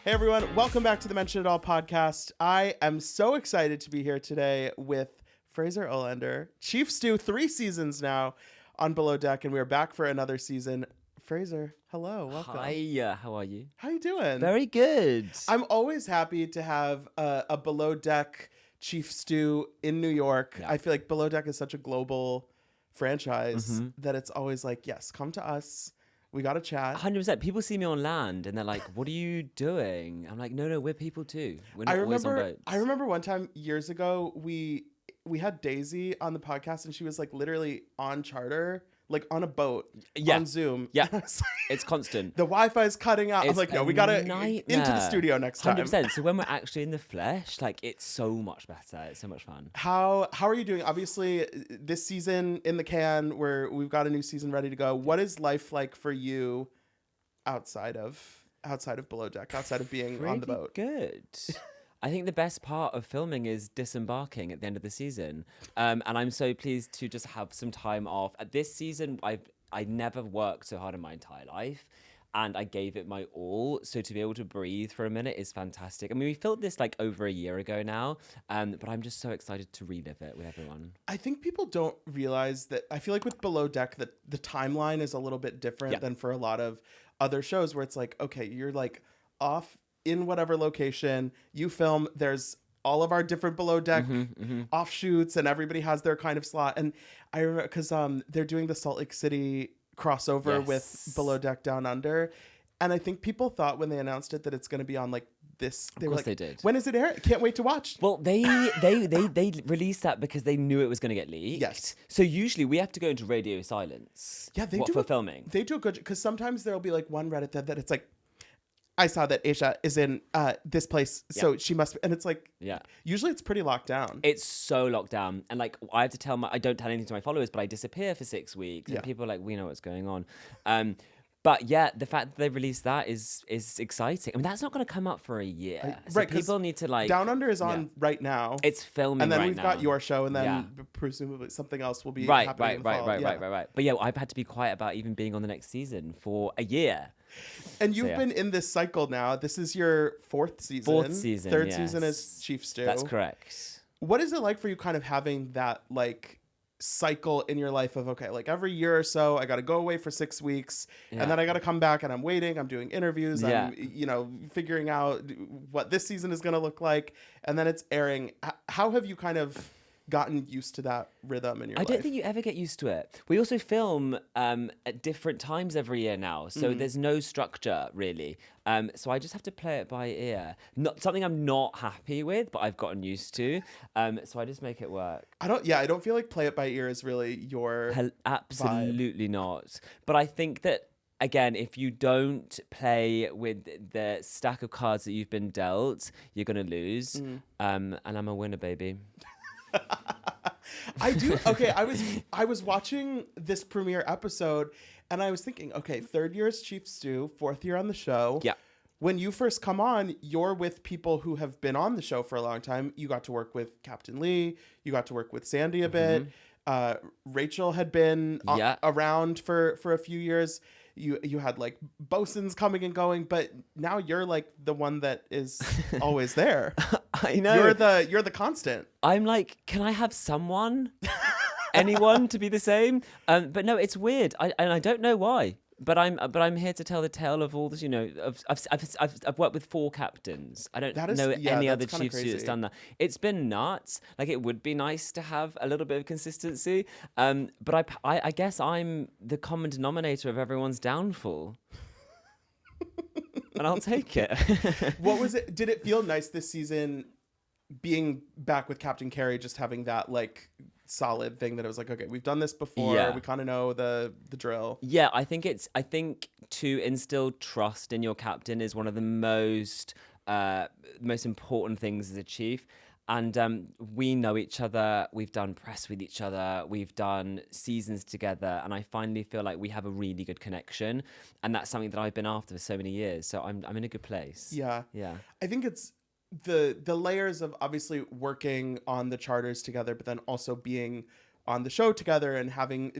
Hey everyone, welcome back to the Mention It All podcast. I am so excited to be here today with Fraser Olender, Chief Stew, 3 seasons now on Below Deck, and we are back for another season. Fraser, hello, welcome. Hi, how are you? How you doing? Very good. I'm always happy to have a Below Deck Chief Stew in New York. Yeah. I feel like Below Deck is such a global franchise that it's always like, yes, come to us. We got to chat. 100%. People see me on land and they're like, what are you doing? I'm like, no, we're people too. We're not always on boats. I remember one time years ago, we had Daisy on the podcast and she was like literally on charter, like on a boat on Zoom. Yeah. Like, It's constant. the Wi-Fi is cutting out. I'm It's like, no, a we got to nightmare. into the studio next time. 100%. So when we're actually in the flesh, like it's so much better. It's so much fun. How are you doing? Obviously, this season in the can, where we've got a new season ready to go. What is life like for you outside of Below Deck, outside of being on the boat? Good. I think the best part of filming is disembarking at the end of the season. And I'm so pleased to just have some time off. At this season, I never worked so hard in my entire life. And I gave it my all. So to be able to breathe for a minute is fantastic. I mean, we filmed this like over a year ago now. But I'm just so excited to relive it with everyone. I think people don't realize that. I feel like with Below Deck, that the timeline is a little bit different than for a lot of other shows where it's like, okay, you're like off in whatever location you film. There's all of our different Below Deck offshoots and everybody has their kind of slot. And I remember because they're doing the Salt Lake City crossover with Below Deck Down Under. And I think people thought when they announced it that it's going to be on like this. They were like, they did. When is it air? Can't wait to watch. Well, they released that because they knew it was going to get leaked. Yes. So usually we have to go into radio silence. Yeah, they do for filming. They do a good, because sometimes there'll be like one Reddit that it's like, I saw that Asia is in this place, so she must be, and it's like, usually it's pretty locked down. It's so locked down, and like I have to I don't tell anything to my followers, but I disappear for 6 weeks, and people are like, we know what's going on. But yeah, the fact that they released that is exciting. I mean, that's not going to come up for a year. So right, people need to like. Down Under is on right now. It's filming, and then right we've now. got your show, and then presumably something else will be right. happening in the fall. Right. But yeah, I've had to be quiet about even being on the next season for a year. And you've been in this cycle now. This is your 4th season. 4th season. Third season as Chief Stew. That's correct. What is it like for you, kind of having that like cycle in your life of, okay, like every year or so I got to go away for 6 weeks and then I got to come back and I'm waiting, I'm doing interviews, I'm figuring out what this season is going to look like, and then it's airing. How have you kind of gotten used to that rhythm in your life? I don't think you ever get used to it. We also film at different times every year now, so there's no structure really. So I just have to play it by ear. Not something I'm not happy with, but I've gotten used to. So I just make it work. I don't feel like play it by ear is really your absolutely not. But I think that, again, if you don't play with the stack of cards that you've been dealt, you're gonna lose. And I'm a winner, baby. I do. Okay, I was watching this premiere episode and I was thinking, okay, 3rd year as Chief Stew, 4th year on the show. Yeah. When you first come on, you're with people who have been on the show for a long time. You got to work with Captain Lee. You got to work with Sandy a bit. Rachel had been around for a few years. You had like bosuns coming and going, but now you're like the one that is always there. I know. You're the constant. I'm like, can I have someone, anyone to be the same? But no, it's weird. I don't know why. But I'm here to tell the tale of all this. You know, I've worked with 4 captains. I don't know any other Chief Stew that's done that. It's been nuts. Like, it would be nice to have a little bit of consistency. But I guess I'm the common denominator of everyone's downfall. And I'll take it. What was it? Did it feel nice this season being back with Captain Carey, just having that like solid thing that it was like, okay, we've done this before, we kind of know the drill? Yeah, I think to instill trust in your captain is one of the most important things as a chief. And we know each other. We've done press with each other. We've done seasons together. And I finally feel like we have a really good connection. And that's something that I've been after for so many years. So I'm in a good place. Yeah. Yeah. I think it's the layers of obviously working on the charters together, but then also being on the show together and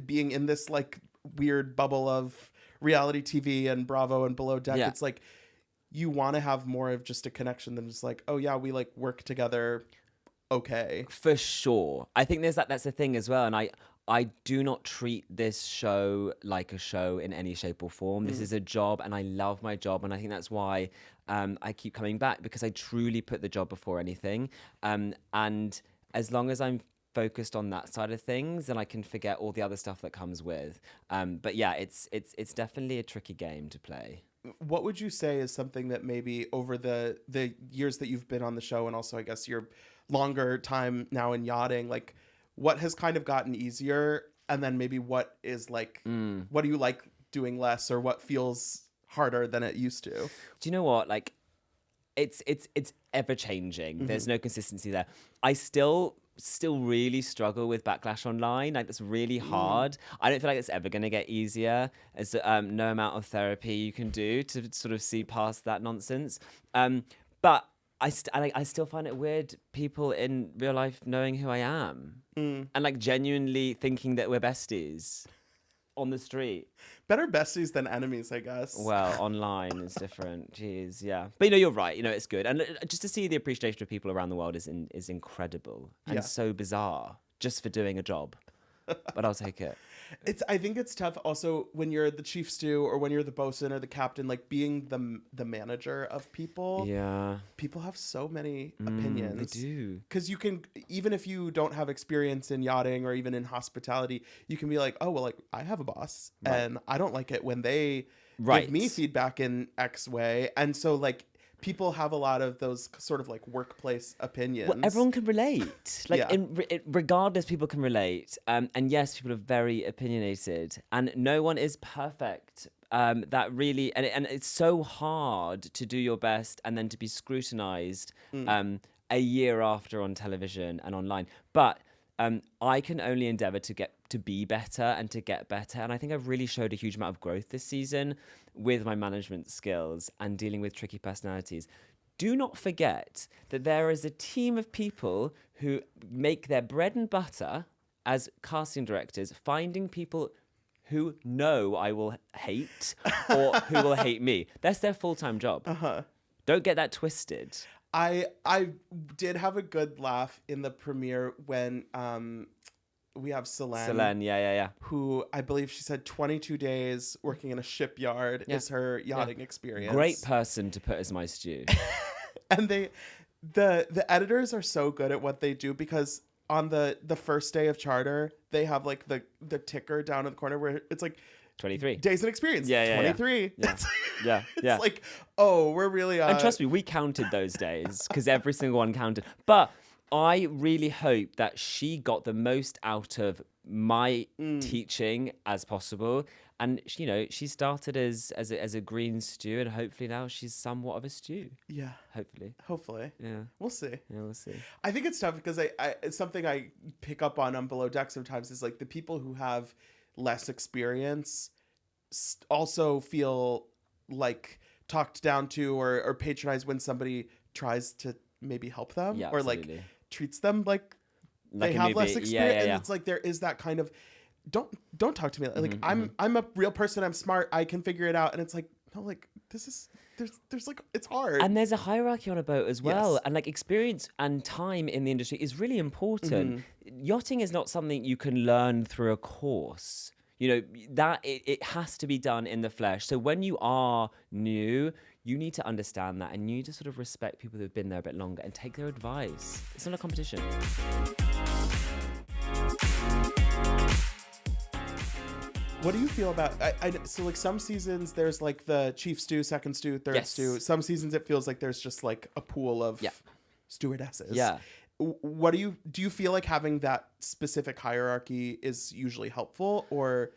being in this like weird bubble of reality TV and Bravo and Below Deck. Yeah. It's like you want to have more of just a connection than just like, oh yeah, we like work together. Okay. For sure. I think that's the thing as well. And I do not treat this show like a show in any shape or form. This is a job, and I love my job. And I think that's why I keep coming back, because I truly put the job before anything. And as long as I'm focused on that side of things, then I can forget all the other stuff that comes with. But yeah, it's definitely a tricky game to play. What would you say is something that maybe over the years that you've been on the show, and also I guess your longer time now in yachting, like what has kind of gotten easier, and then maybe what is like, what do you like doing less, or what feels harder than it used to? Do you know what? Like, it's ever changing. There's no consistency there. I still really struggle with backlash online. Like, that's really hard. I don't feel like it's ever going to get easier. There's no amount of therapy you can do to sort of see past that nonsense. But I still find it weird, people in real life knowing who I am and like genuinely thinking that we're besties on the street. Better besties than enemies, I guess. Well, online is different. Jeez, yeah. But you're right. It's good, and just to see the appreciation of people around the world is incredible and so bizarre just for doing a job. But I'll take it. I think it's tough also when you're the chief stew, or when you're the bosun or the captain, like being the manager of people. Yeah. People have so many opinions. They do. Because you can, even if you don't have experience in yachting or even in hospitality, you can be like, oh, well, like I have a boss and I don't like it when they give me feedback in X way. And so like people have a lot of those sort of like workplace opinions. Well, everyone can relate. Like, regardless, people can relate. And yes, people are very opinionated, and no one is perfect. That really, and it's so hard to do your best and then to be scrutinized a year after on television and online. But I can only endeavor to be better and to get better. And I think I've really showed a huge amount of growth this season with my management skills and dealing with tricky personalities. Do not forget that there is a team of people who make their bread and butter as casting directors, finding people who know I will hate or who will hate me. That's their full-time job. Don't get that twisted. I did have a good laugh in the premiere when we have Selene. Yeah. Who I believe she said 22 days working in a shipyard is her yachting experience. Great person to put as my stew. And the editors are so good at what they do, because on the first day of charter, they have like the ticker down in the corner where it's like 23 days in experience. 23. Yeah. It's like, oh, we're really and trust me, we counted those days because every single one counted. But I really hope that she got the most out of my teaching as possible. And she started as a green stew, and hopefully now she's somewhat of a stew. Yeah. Hopefully. Yeah. We'll see. Yeah, we'll see. I think it's tough because it's something I pick up on Below Deck sometimes, is like the people who have less experience also feel like talked down to or patronized when somebody tries to maybe help them, or like treats them like they have less experience. And it's like there is that kind of don't talk to me like I'm a real person, I'm smart, I can figure it out. And it's like, no, like this is there's like, it's hard. And there's a hierarchy on a boat as well. And like experience and time in the industry is really important. Yachting is not something you can learn through a course. That it has to be done in the flesh. So when you are new, you need to understand that, and you need to sort of respect people who've been there a bit longer and take their advice. It's not a competition. What do you feel about so like some seasons there's like the chief stew, second stew, third stew. Some seasons it feels like there's just like a pool of stewardesses. Yeah. What do you feel like having that specific hierarchy is usually helpful, or?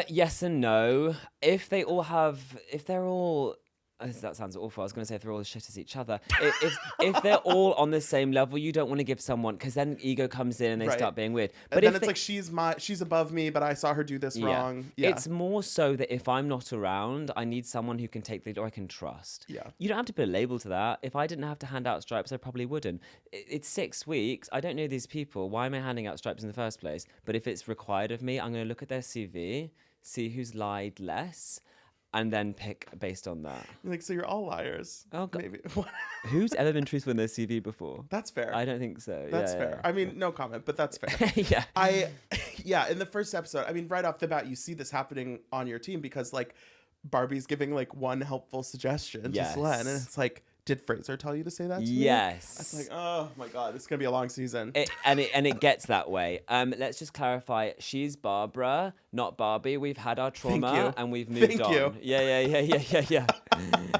Yes and no. If they're all, that sounds awful. I was going to say if they're all as shit as each other. If they're all on the same level, you don't want to give someone, because then ego comes in and they start being weird. But then it's like she's above me, but I saw her do this wrong. Yeah. It's more so that if I'm not around, I need someone who can take the lead or I can trust. Yeah. You don't have to put a label to that. If I didn't have to hand out stripes, I probably wouldn't. It's 6 weeks. I don't know these people. Why am I handing out stripes in the first place? But if it's required of me, I'm going to look at their CV, see who's lied less, and then pick based on that. Like, so you're all liars. Oh, God. Maybe. Who's ever been truthful in their CV before? That's fair. I don't think so. That's Yeah, fair. I mean, no comment, but that's fair. yeah. Yeah, in the first episode, I mean, right off the bat, you see this happening on your team because, like, Barbie's giving, like, one helpful suggestion to Selene, and it's like, did Fraser tell you to say that to me? Yes. It's like, oh my God, this is going to be a long season. And it gets that way. Let's just clarify. She's Barbara, not Barbie. We've had our trauma and we've moved on. You. Yeah.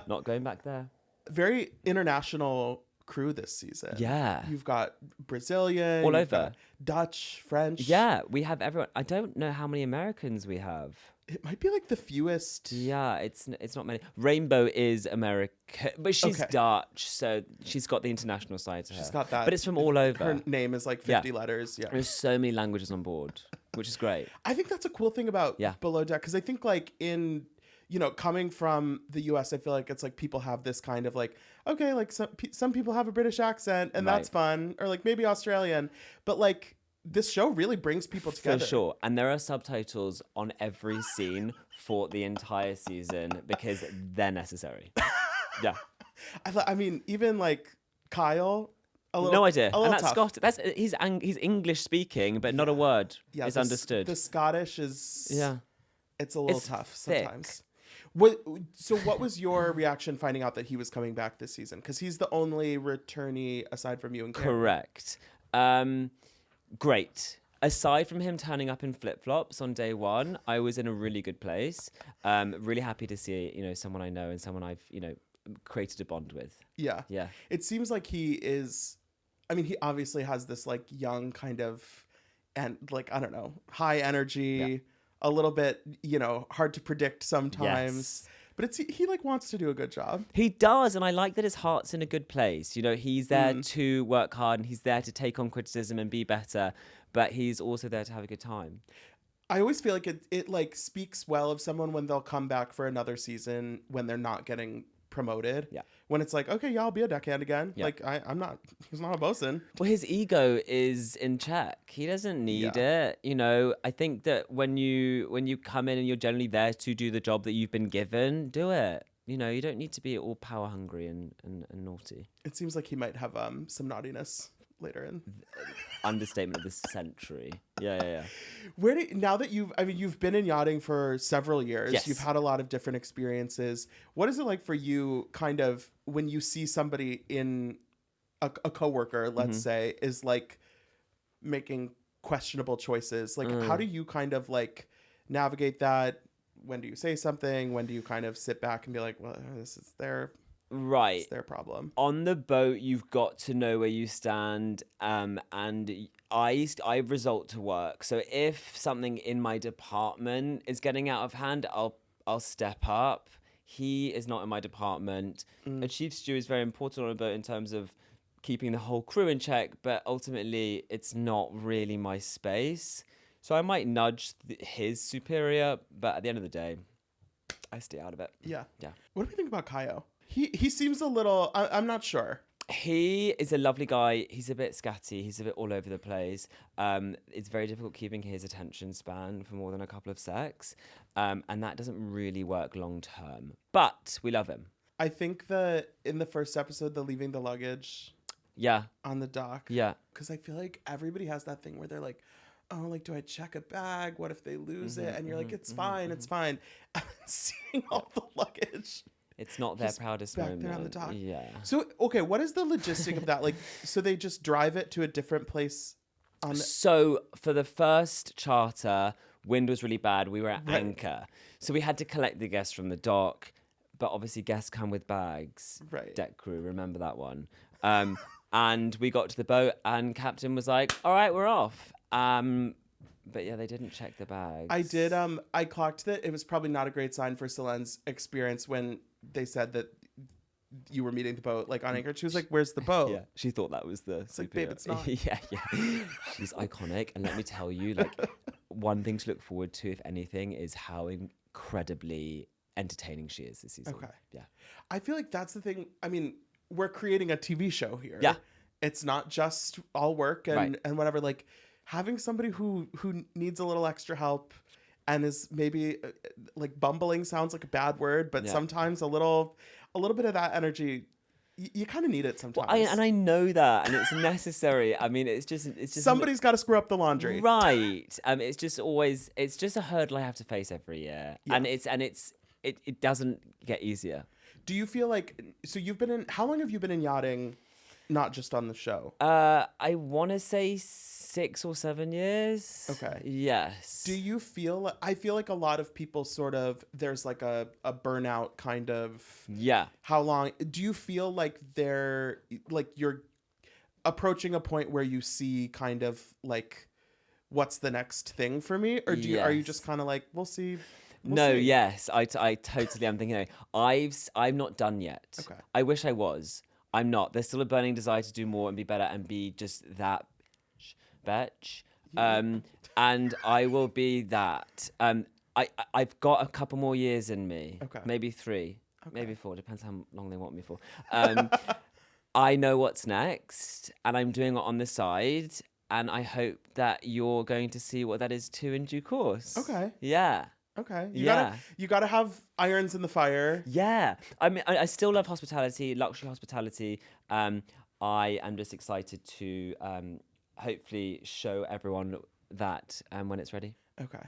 Not going back there. Very international crew this season. Yeah. You've got Brazilian. All you've over. got Dutch, French. Yeah, we have everyone. I don't know how many Americans we have. It might be like the fewest. Yeah, it's not many. Rainbow is American, but she's Dutch, so she's got the international side to her. She's got that. But it's from all over. Her name is like 50 letters. Yeah. There's so many languages on board, which is great. I think that's a cool thing about Below Deck, because I think like in, you know, coming from the US, I feel like it's like people have this kind of like, okay, like some people have a British accent and that's fun, or like maybe Australian, but like this show really brings people together. For sure. And there are subtitles on every scene for the entire season because they're necessary. Yeah. I mean, even like Kyle, no idea. And that's Scott. He's English speaking, but not a word is understood. The Scottish is it's a little tough sometimes. So what was your reaction finding out that he was coming back this season? Because he's the only returnee aside from you and Karen. Correct. Great. Aside from him turning up in flip-flops on day one, I was in a really good place. Really happy to see, you know, someone I know and someone I've, you know, created a bond with. Yeah. Yeah. It seems like he is, I mean, he obviously has this like young kind of, and like, I don't know, high energy, a little bit, you know, hard to predict sometimes. Yes. But he like wants to do a good job. He does, and I like that his heart's in a good place. You know, he's there to work hard and he's there to take on criticism and be better, but he's also there to have a good time. I always feel like it like speaks well of someone when they'll come back for another season when they're not getting promoted. Yeah. When it's like, okay, yeah, I'll be a deckhand again. Yeah. Like he's not a bosun. Well, his ego is in check. He doesn't need it. You know, I think that when you come in and you're generally there to do the job that you've been given, do it. You know, you don't need to be all power hungry and naughty. It seems like he might have some naughtiness later in. Understatement of the century. Yeah. Now that you've been in yachting for several years, you've had a lot of different experiences. What is it like for you kind of when you see somebody in a coworker, let's say, is like making questionable choices? Like, how do you kind of like navigate that? When do you say something? When do you kind of sit back and be like, well, this is it's their problem. On the boat, you've got to know where you stand, and I result to work. So if something in my department is getting out of hand, I'll step up. He is not in my department. A chief stew is very important on a boat in terms of keeping the whole crew in check, but ultimately it's not really my space. So I might nudge his superior, but at the end of the day, I stay out of it. Yeah. Yeah. What do we think about Kaio? He seems a little, I'm not sure. He is a lovely guy. He's a bit scatty. He's a bit all over the place. It's very difficult keeping his attention span for more than a couple of secs. And that doesn't really work long term. But we love him. I think that in the first episode, the leaving the luggage on the dock. Yeah. Because I feel like everybody has that thing where they're like, oh, like, do I check a bag? What if they lose it? And you're like, it's fine. It's fine. And seeing all the luggage. It's not their proudest moment. Back there on the dock. Yeah. So, okay, what is the logistic of that? Like, so they just drive it to a different place? So, for the first charter, wind was really bad. We were at anchor. So, we had to collect the guests from the dock. But obviously, guests come with bags. Right. Deck crew, remember that one. And we got to the boat, and captain was like, all right, we're off. But yeah, they didn't check the bags. I did. I clocked that it was probably not a great sign for Selene's experience when they said that you were meeting the boat like on anchor. She was like, "Where's the boat?" Yeah, she thought that was the. It's like, babe, it's not. Yeah. She's iconic, and let me tell you, like, one thing to look forward to, if anything, is how incredibly entertaining she is this season. Okay. Yeah. I feel like that's the thing. I mean, we're creating a TV show here. Yeah. It's not just all work and whatever. Like, having somebody who needs a little extra help and is maybe like bumbling sounds like a bad word, but sometimes a little bit of that energy, you kind of need it sometimes. Well, I know that, and it's necessary. I mean, it's just somebody's got to screw up the laundry, right? It's just a hurdle I have to face every year, and it doesn't get easier. Do you feel like, so how long have you been in yachting, not just on the show? I want to say 6 or 7 years. Okay. Yes. Do you feel, I feel like a lot of people sort of, there's like a burnout kind of. Yeah. How long, do you feel like you're approaching a point where you see kind of like, what's the next thing for me? Or are you just kind of like, we'll see? Yes, I totally am thinking. I'm not done yet. Okay. I wish I was. I'm not. There's still a burning desire to do more and be better and be just that bitch. And I will be that. I've got a couple more years in me. Okay. Maybe 3, maybe 4. Depends how long they want me for. I know what's next, and I'm doing it on the side. And I hope that you're going to see what that is too in due course. Okay. Yeah. Okay. You gotta have irons in the fire. Yeah. I mean, I still love hospitality, luxury hospitality. I am just excited to hopefully show everyone that when it's ready. Okay.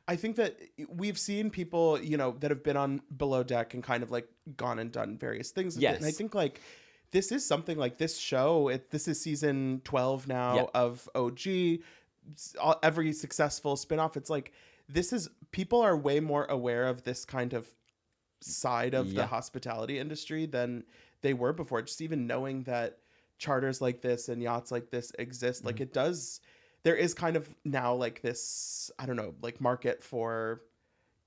I think that we've seen people, that have been on Below Deck and kind of like gone and done various things with it. And I think like this is something like this show. This is season 12 now of OG. Every successful spinoff, it's like, people are way more aware of this kind of side of the hospitality industry than they were before. Just even knowing that charters like this and yachts like this exist, like there is kind of now like this, I don't know, like market for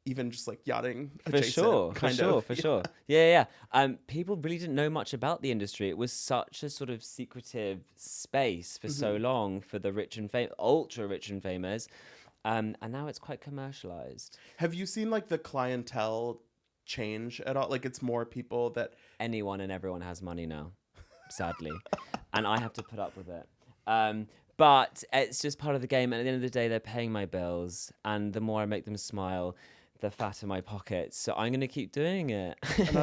even just like yachting adjacent. For sure. Yeah. People really didn't know much about the industry. It was such a sort of secretive space for so long for the rich and ultra rich and famous. And now it's quite commercialized. Have you seen like the clientele change at all? Like it's more people that anyone and everyone has money now, sadly, and I have to put up with it. But it's just part of the game. And at the end of the day, they're paying my bills, and the more I make them smile, the fatter my pockets. So I'm going to keep doing it.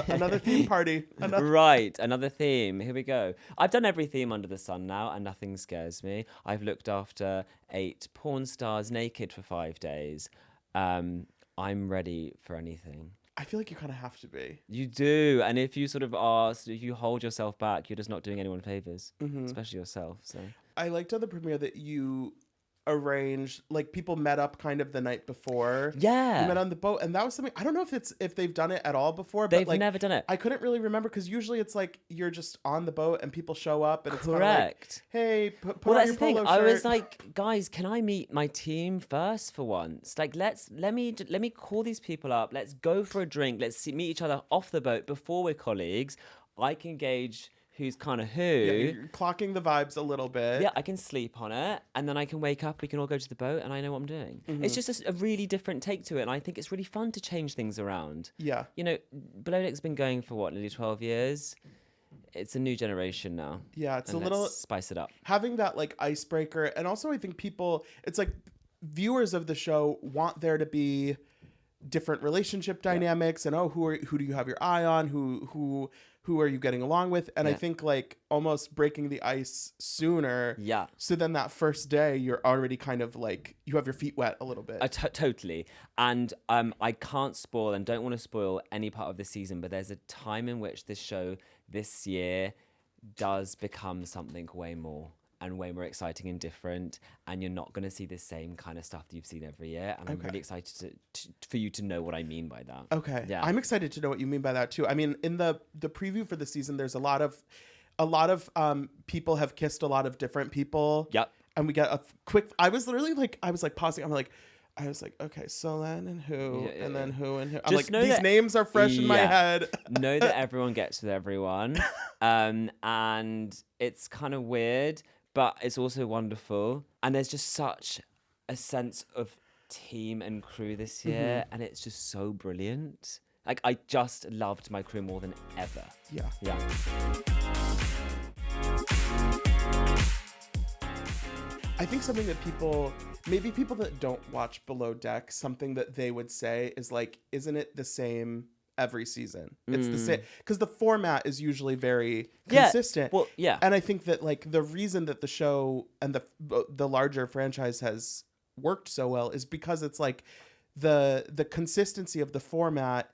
Another theme party. Right, another theme. Here we go. I've done every theme under the sun now, and nothing scares me. I've looked after 8 porn stars naked for 5 days. I'm ready for anything. I feel like you kind of have to be. You do. And if you sort of if you hold yourself back, you're just not doing anyone favors, especially yourself. So I liked on the premiere that you arranged, like people met up kind of the night before. Yeah, you met on the boat, and that was something I don't know if they've done it at all before. But they've never done it. I couldn't really remember because usually it's like you're just on the boat and people show up and it's correct. Kind of like, hey, put well, on that's your the polo thing. shirt. I was like, guys, can I meet my team first for once? Like, let me call these people up. Let's go for a drink. Let's meet each other off the boat before we're colleagues. I can gauge who's kind of who. Yeah, you're clocking the vibes a little bit. Yeah, I can sleep on it, and then I can wake up, we can all go to the boat, and I know what I'm doing. It's just a really different take to it, and I think it's really fun to change things around. Yeah. Below Deck's been going for, nearly 12 years? It's a new generation now. Yeah, it's and a little... spice it up. Having that, like, icebreaker, and also I think people... It's like, viewers of the show want there to be different relationship dynamics, and who do you have your eye on? Who are you getting along with? And I think like almost breaking the ice sooner. Yeah. So then that first day you're already kind of like, you have your feet wet a little bit. Totally. And I can't spoil and don't want to spoil any part of this season, but there's a time in which this show this year does become something way more and way more exciting and different, and you're not going to see the same kind of stuff that you've seen every year, and I'm really excited for you to know what I mean by that. Okay. Yeah. I'm excited to know what you mean by that too. I mean, in the preview for the season, there's a lot of people have kissed a lot of different people. Yep. And we get a quick, I was pausing. I was like, okay, Solan and who, and then who and who. I'm Just like, these names are fresh in my head. Know that everyone gets with everyone. And it's kind of weird, but it's also wonderful. And there's just such a sense of team and crew this year, and it's just so brilliant. Like, I just loved my crew more than ever. Yeah. I think something that maybe people that don't watch Below Deck, something that they would say is like, isn't it the same every season? It's the same, because the format is usually very consistent. Well, yeah. And I think that like the reason that the show and the larger franchise has worked so well is because it's like the consistency of the format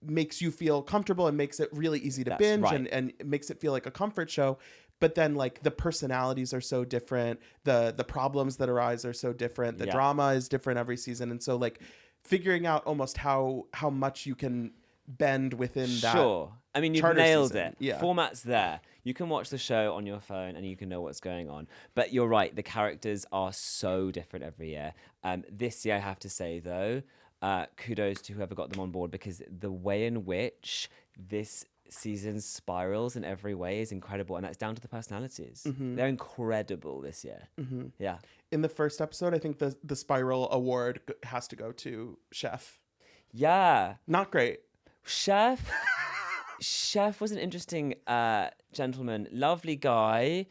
makes you feel comfortable and makes it really easy to binge, right. and it makes it feel like a comfort show. But then like the personalities are so different, the problems that arise are so different, the drama is different every season, and so like figuring out almost how much you can bend within that. Sure. I mean, you've nailed it. Yeah. Format's there. You can watch the show on your phone and you can know what's going on. But you're right, the characters are so different every year. This year, I have to say, though, kudos to whoever got them on board, because the way in which this season spirals in every way is incredible, and that's down to the personalities. They're incredible this year. Yeah. In the first episode, I think the Spiral Award has to go to Chef. Yeah. Not great. Chef was an interesting gentleman, lovely guy.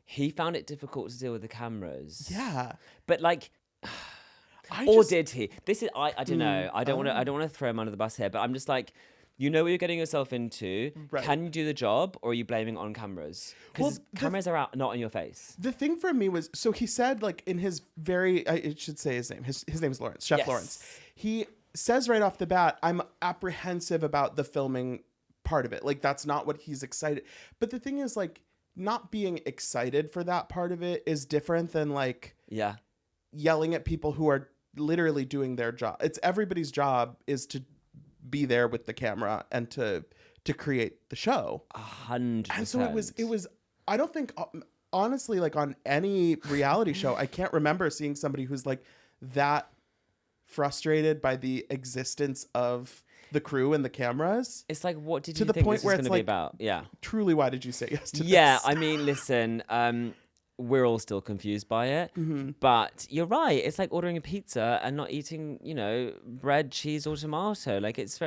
He found it difficult to deal with the cameras. Yeah. But like, did he? This is I don't know. I don't want to throw him under the bus here, but I'm just like, you know what you're getting yourself into. Right. Can you do the job, or are you blaming it on cameras? Because cameras are out, not in your face. The thing for me was, so he said, like, in his I should say his name. His name is Lawrence, Chef Lawrence. He says right off the bat, I'm apprehensive about the filming part of it. Like, that's not what he's excited. But the thing is, like, not being excited for that part of it is different than like yelling at people who are literally doing their job. It's everybody's job is to be there with the camera and to create the show. 100%. And so it was I don't think, honestly, like on any reality show, I can't remember seeing somebody who's like that frustrated by the existence of the crew and the cameras. It's like, what did you think this was going to be about? Yeah. Truly, why did you say yes to this? Yeah, I mean, listen, we're all still confused by it. But you're right. It's like ordering a pizza and not eating, bread, cheese, or tomato. Like, it's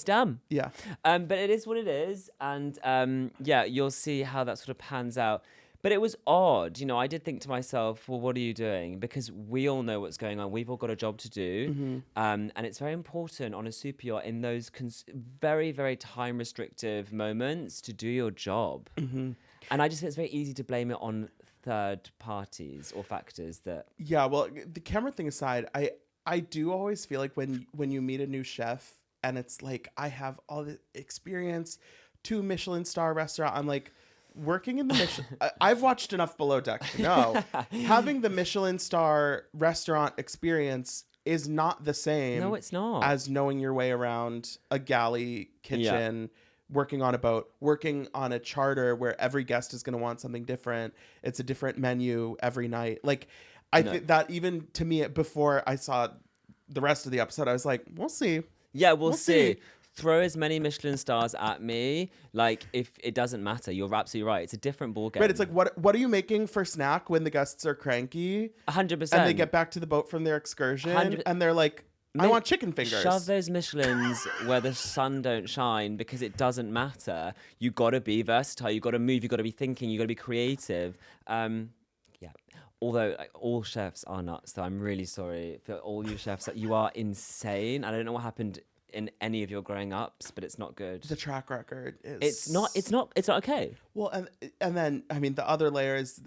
dumb. Yeah. But it is what it is. And you'll see how that sort of pans out. But it was odd. I did think to myself, well, what are you doing? Because we all know what's going on. We've all got a job to do. And it's very important on a super yacht in those very, very time restrictive moments to do your job. And I just think it's very easy to blame it on third parties or factors that... Yeah, well, the camera thing aside, I do always feel like when you meet a new chef and it's like, I have all the experience, 2 Michelin star restaurant, I'm like, working in the Michelin... I've watched enough Below Deck to know having the Michelin star restaurant experience is not the same. No, it's not. As knowing your way around a galley kitchen, working on a boat, working on a charter where every guest is going to want something different. It's a different menu every night. Like, I think that even to me, before I saw the rest of the episode, I was like, we'll see. Yeah, we'll see. Throw as many Michelin stars at me. Like, if it doesn't matter, you're absolutely right. It's a different ballgame. Right, it's like, what are you making for snack when the guests are cranky? 100%. And they get back to the boat from their excursion, and they're like, I want chicken fingers. Shove those Michelins where the sun don't shine, because it doesn't matter. You got to be versatile. You got to move. You got to be thinking. You got to be creative. Although all chefs are nuts, so I'm really sorry for all you chefs. You are insane. I don't know what happened in any of your growing ups, but it's not good. The track record is... It's not okay. Well, and then, I mean, the other layer is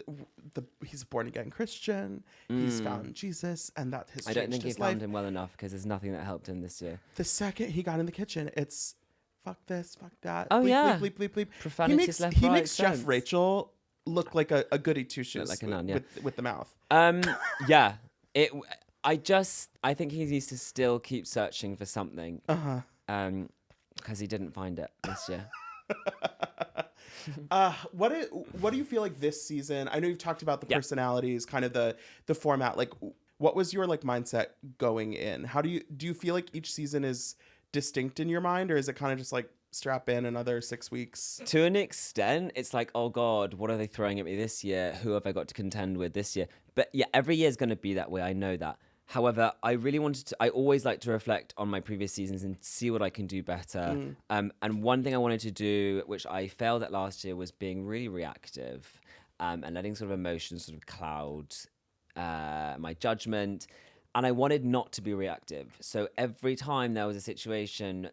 he's a born again Christian. He's found Jesus, and that has changed his life. I don't think he found him well enough, because there's nothing that helped him this year. The second he got in the kitchen, it's fuck this, fuck that. Oh, bleep, yeah. Bleep, bleep, bleep, bleep. Profanities left, he right, makes Chef sense. Rachel look like a goody two shoes, like a nun, yeah. with the mouth. Yeah. I think he needs to still keep searching for something. Because he didn't find it this year. What do you feel like this season? I know you've talked about the personalities, kind of the format. Like, what was your like mindset going in? How do you feel like each season is distinct in your mind, or is it kind of just like strap in another 6 weeks? To an extent, it's like, oh God, what are they throwing at me this year? Who have I got to contend with this year? But yeah, every year is going to be that way. I know that. However, I always like to reflect on my previous seasons and see what I can do better. And one thing I wanted to do, which I failed at last year, was being really reactive. and letting sort of emotions sort of cloud my judgment. And I wanted not to be reactive. So every time there was a situation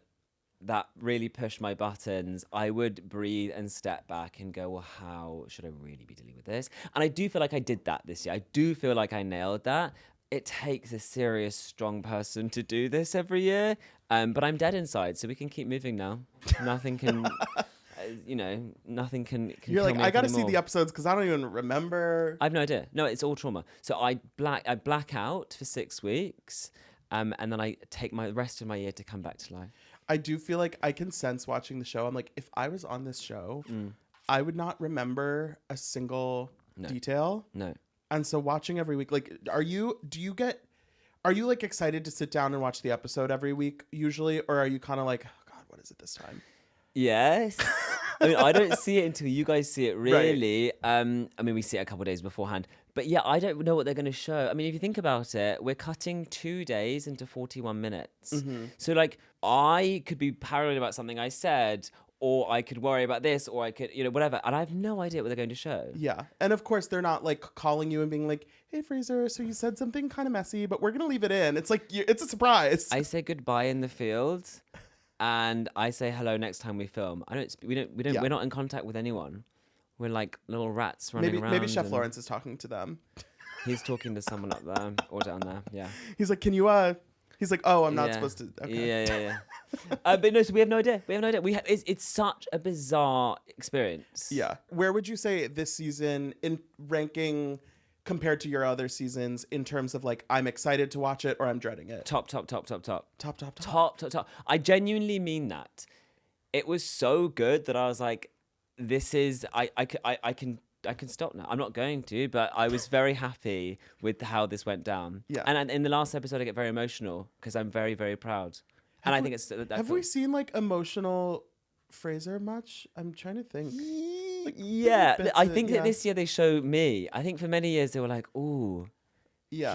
that really pushed my buttons, I would breathe and step back and go, well, how should I really be dealing with this? And I do feel like I did that this year. I do feel like I nailed that. It takes a serious, strong person to do this every year. But I'm dead inside, so we can keep moving now. Nothing can, nothing can You're kill like, me I got to see anymore. the episodes because I don't even remember. I have no idea. No, it's all trauma. So I black out for 6 weeks, and then I take the rest of my year to come back to life. I do feel like I can sense watching the show. I'm like, if I was on this show, I would not remember a single detail. No. And so watching every week, like, are you like excited to sit down and watch the episode every week usually? Or are you kind of like, oh God, what is it this time? Yes. I mean, I don't see it until you guys see it, really. Right. I mean, we see it a couple of days beforehand. But yeah, I don't know what they're going to show. I mean, if you think about it, we're cutting 2 days into 41 minutes. Mm-hmm. So, like, I could be paranoid about something I said, or I could worry about this, or I could, whatever. And I have no idea what they're going to show. Yeah. And of course, they're not like calling you and being like, hey, Fraser, so you said something kind of messy, but we're going to leave it in. It's like, it's a surprise. I say goodbye in the field. And I say hello next time we film. We're not in contact with anyone. We're like little rats running around. Maybe Chef Lawrence is talking to them. He's talking to someone up there or down there. Yeah. He's like, can you? He's like, oh, I'm not supposed to. Okay. Yeah. But no, so we have no idea. It's such a bizarre experience. Yeah. Where would you say this season in ranking compared to your other seasons in terms of like, I'm excited to watch it or I'm dreading it? Top. Top. I genuinely mean that. It was so good that I was like, this is, I can stop now. I'm not going to, but I was very happy with how this went down. Yeah. And in the last episode, I get very emotional because I'm very, very proud. Have we seen like emotional Fraser much? I'm trying to think. Yeah, I think that this year they show me. I think for many years they were like, "Ooh, yeah,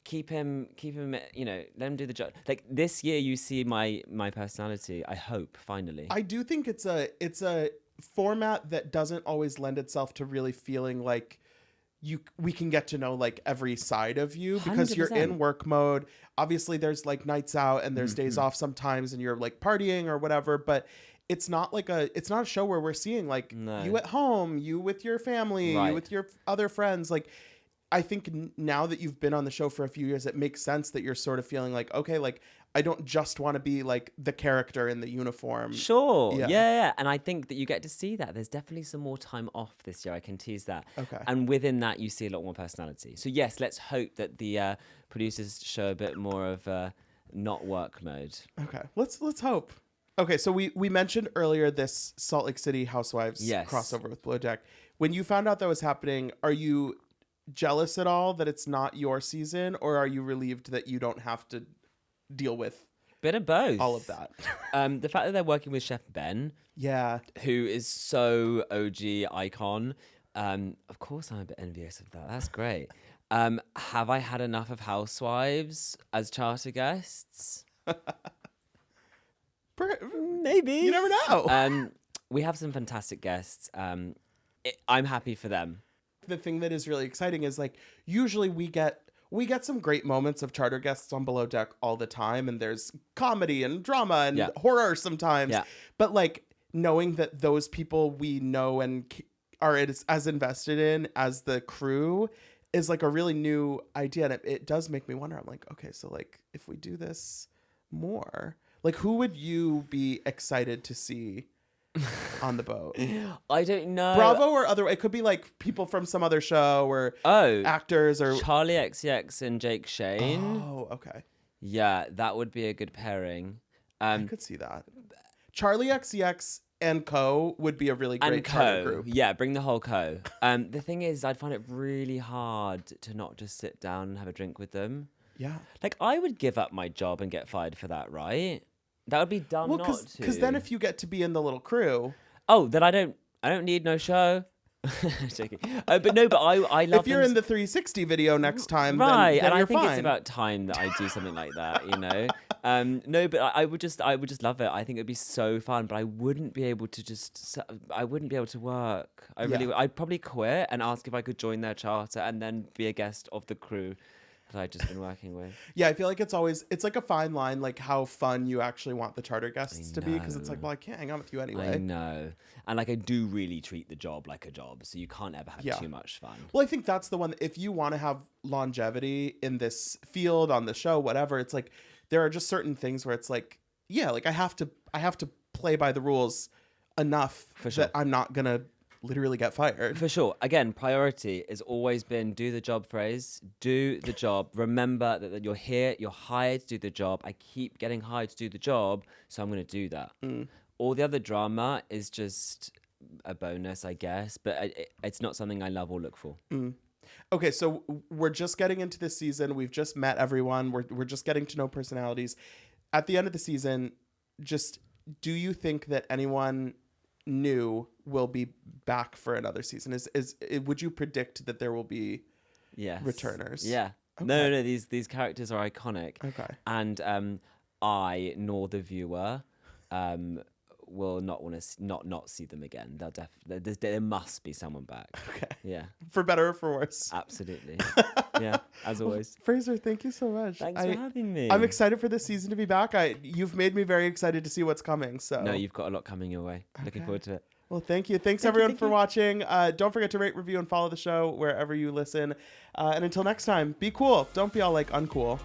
keep him, let him do the job." Like this year, you see my personality. I hope finally. I do think it's a format that doesn't always lend itself to really feeling like we can get to know like every side of you because 100%. You're in work mode. Obviously, there's like nights out and there's days off sometimes, and you're like partying or whatever, but. It's not a show where we're seeing like you at home, you with your family, you with your other friends. Like, I think now that you've been on the show for a few years, it makes sense that you're sort of feeling like, okay, like I don't just want to be like the character in the uniform. Sure. Yeah. And I think that you get to see that. There's definitely some more time off this year. I can tease that. Okay. And within that, you see a lot more personality. So yes, let's hope that the producers show a bit more of not work mode. Okay. Let's hope. Okay, so we mentioned earlier this Salt Lake City Housewives crossover with Below Deck. When you found out that was happening, are you jealous at all that it's not your season, or are you relieved that you don't have to deal with bit of both, all of that? The fact that they're working with Chef Ben, who is so OG icon. Of course, I'm a bit envious of that. That's great. Have I had enough of Housewives as charter guests? Maybe. You never know. We have some fantastic guests. I'm happy for them. The thing that is really exciting is like usually we get some great moments of charter guests on Below Deck all the time, and there's comedy and drama and horror sometimes. Yeah. But like knowing that those people we know and are as invested in as the crew is like a really new idea, and it does make me wonder. I'm like, okay, so like if we do this more. Like, who would you be excited to see on the boat? I don't know. Bravo or other? It could be like people from some other show or actors or Charlie XCX and Jake Shane. Oh, okay. Yeah, that would be a good pairing. I could see that. Charlie XCX and co would be a really great group. Yeah, bring the whole co. The thing is, I'd find it really hard to not just sit down and have a drink with them. Yeah. Like, I would give up my job and get fired for that, right? That would be dumb not to. Because then if you get to be in the little crew... Oh, then I don't need no show. Joking. But I love If you're in the 360 video next time, right, then and you're I think fine. it's about time that I do something like that, you know. No, but I would just love it. I think it'd be so fun, but I wouldn't be able to work. I'd probably quit and ask if I could join their charter and then be a guest of the crew that I'd just been working with. Yeah, I feel like it's like a fine line, like how fun you actually want the charter guests to be, because it's like, well, I can't hang out with you anyway. I know. And like I do really treat the job like a job, so you can't ever have too much fun. Well, I think that's the one. If you want to have longevity in this field, on the show, whatever, it's like there are just certain things where it's like, yeah, like I have to play by the rules enough that I'm not gonna literally get fired. For sure. Again, priority has always been do the job phrase. Do the job. Remember that you're here, you're hired to do the job. I keep getting hired to do the job, so I'm going to do that. All the other drama is just a bonus, I guess, but it's not something I love or look for. Okay, so we're just getting into this season. We've just met everyone. We're just getting to know personalities. At the end of the season, just do you think that anyone new will be back for another season? Would you predict that there will be returners? Yeah. Okay. No, these characters are iconic. Okay. And I nor the viewer will not want to not see them again. They'll definitely there must be someone back. Okay. Yeah. For better or for worse. Absolutely. Yeah, as always. Fraser, thank you so much. Thanks for having me. I'm excited for this season to be back. You've made me very excited to see what's coming. So no, you've got a lot coming your way. Okay. Looking forward to it. Well, thank you. Thanks everyone for watching. Don't forget to rate, review, and follow the show wherever you listen. And until next time, be cool. Don't be all like uncool.